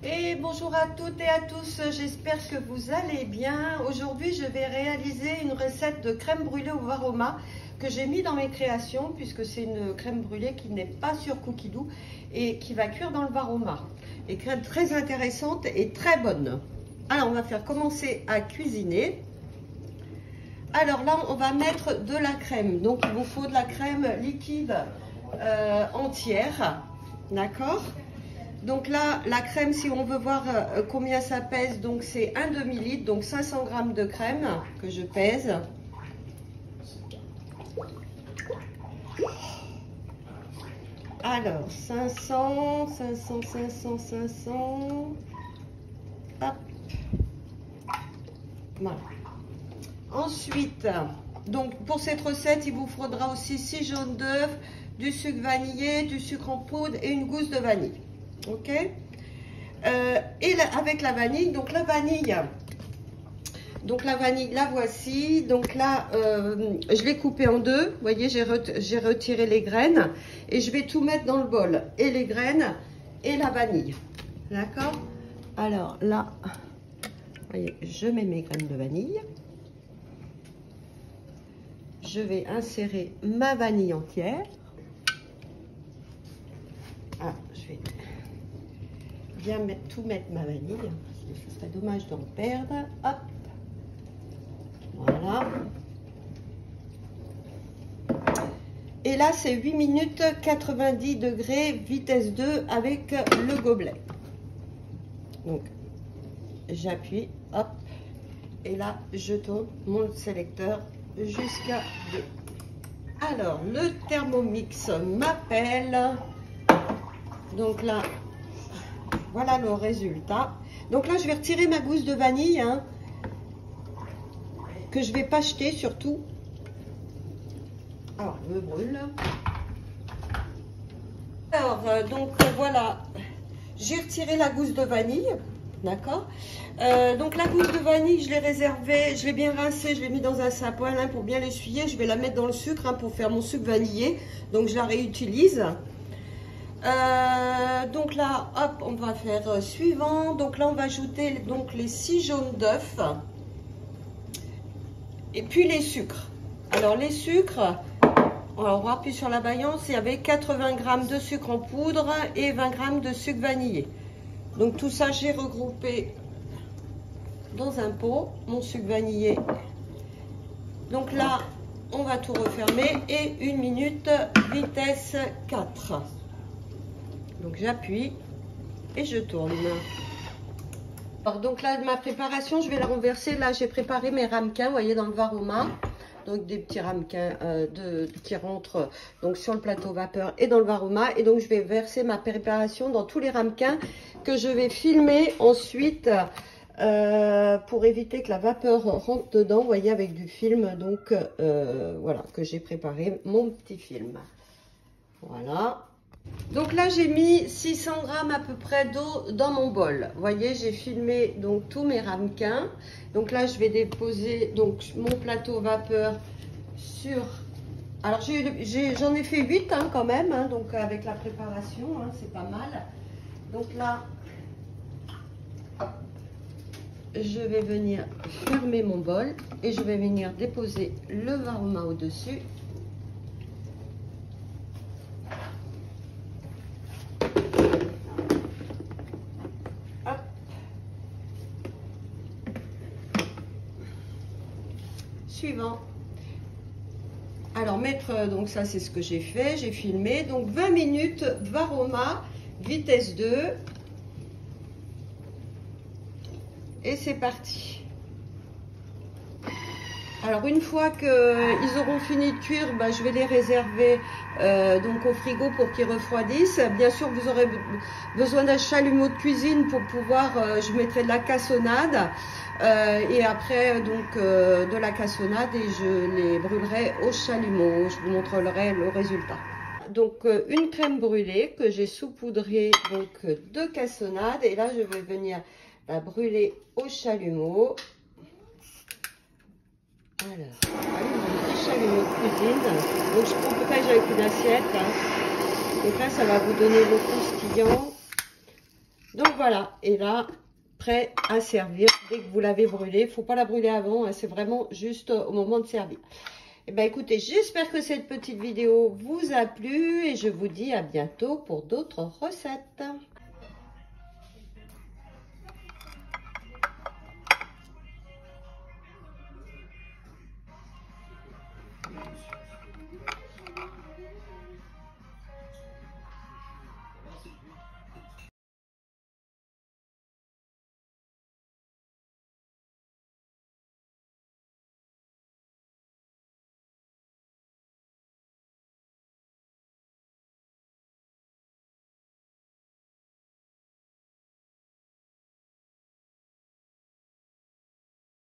Et bonjour à toutes et à tous, j'espère que vous allez bien. Aujourd'hui, je vais réaliser une recette de crème brûlée au varoma que j'ai mis dans mes créations puisque c'est une crème brûlée qui n'est pas sur Cookidoo et qui va cuire dans le varoma. Et crème très intéressante et très bonne. Alors, on va faire commencer à cuisiner. Alors là, on va mettre de la crème. Donc, il vous faut de la crème liquide entière. D'accord ? Donc là, la crème, si on veut voir combien ça pèse, donc c'est un demi-litre, donc 500 g de crème que je pèse. Alors, 500. Hop. Voilà. Ensuite, donc pour cette recette, il vous faudra aussi 6 jaunes d'œufs, du sucre vanillé, du sucre en poudre et une gousse de vanille. Ok, et là, avec la vanille, donc la vanille, la voici. Donc là, je l'ai coupée en deux. Vous voyez, j'ai retiré les graines et je vais tout mettre dans le bol, et les graines et la vanille. D'accord. Alors là, vous voyez, je mets mes graines de vanille. Je vais insérer ma vanille entière. Ah, je vais bien tout mettre ma vanille, parce que ce serait dommage d'en perdre. Hop, voilà. Et là, c'est 8 minutes 90 degrés, vitesse 2 avec le gobelet. Donc, j'appuie, hop, et là, je tourne mon sélecteur jusqu'à 2. Alors, le Thermomix m'appelle. Donc là, voilà le résultat. Donc là, je vais retirer ma gousse de vanille, hein, que je ne vais pas jeter surtout. Alors, je me brûle. Alors, voilà, j'ai retiré la gousse de vanille, d'accord. Donc la gousse de vanille, je l'ai réservée, je l'ai bien rincée, je l'ai mis dans un sapoil hein, pour bien l'essuyer. Je vais la mettre dans le sucre hein, pour faire mon sucre vanillé. Donc je la réutilise. Donc là, hop, on va faire suivant. Donc là, on va ajouter donc les 6 jaunes d'œufs et puis les sucres. Alors les sucres, on appuie sur la baillance, il y avait 80 g de sucre en poudre et 20 g de sucre vanillé. Donc tout ça, j'ai regroupé dans un pot, mon sucre vanillé. Donc là, on va tout refermer et 1 minute vitesse 4. Donc j'appuie et je tourne. Alors donc là, ma préparation, je vais la renverser. Là, j'ai préparé mes ramequins, vous voyez, dans le varoma. Donc des petits ramequins qui rentrent donc sur le plateau vapeur et dans le varoma. Et donc je vais verser ma préparation dans tous les ramequins que je vais filmer ensuite pour éviter que la vapeur rentre dedans. Vous voyez, avec du film. Donc voilà, que j'ai préparé mon petit film. Voilà. Donc là, j'ai mis 600 g à peu près d'eau dans mon bol. Vous voyez, j'ai filmé donc tous mes ramequins. Donc là, je vais déposer donc mon plateau vapeur sur... Alors, j'en ai fait 8 hein, quand même, hein, donc avec la préparation, hein, c'est pas mal. Donc là, je vais venir fermer mon bol et je vais venir déposer le varoma au-dessus. Suivant. Alors mettre, donc ça c'est ce que j'ai fait, j'ai filmé, donc 20 minutes varoma, vitesse 2. Et c'est parti. Alors une fois qu'ils auront fini de cuire, je vais les réserver donc au frigo pour qu'ils refroidissent. Bien sûr, vous aurez besoin d'un chalumeau de cuisine pour pouvoir, je mettrai de la cassonade et après donc de la cassonade et je les brûlerai au chalumeau. Je vous montrerai le résultat. Donc une crème brûlée que j'ai saupoudrée donc de cassonade et là je vais venir la brûler au chalumeau. Alors, mon petit chalumeau de cuisine. Donc je couperai avec une assiette. Hein. Donc là, ça va vous donner le croustillant. Donc voilà, et là, prêt à servir dès que vous l'avez brûlé. Il ne faut pas la brûler avant, hein, c'est vraiment juste au moment de servir. Eh bien écoutez, j'espère que cette petite vidéo vous a plu et je vous dis à bientôt pour d'autres recettes.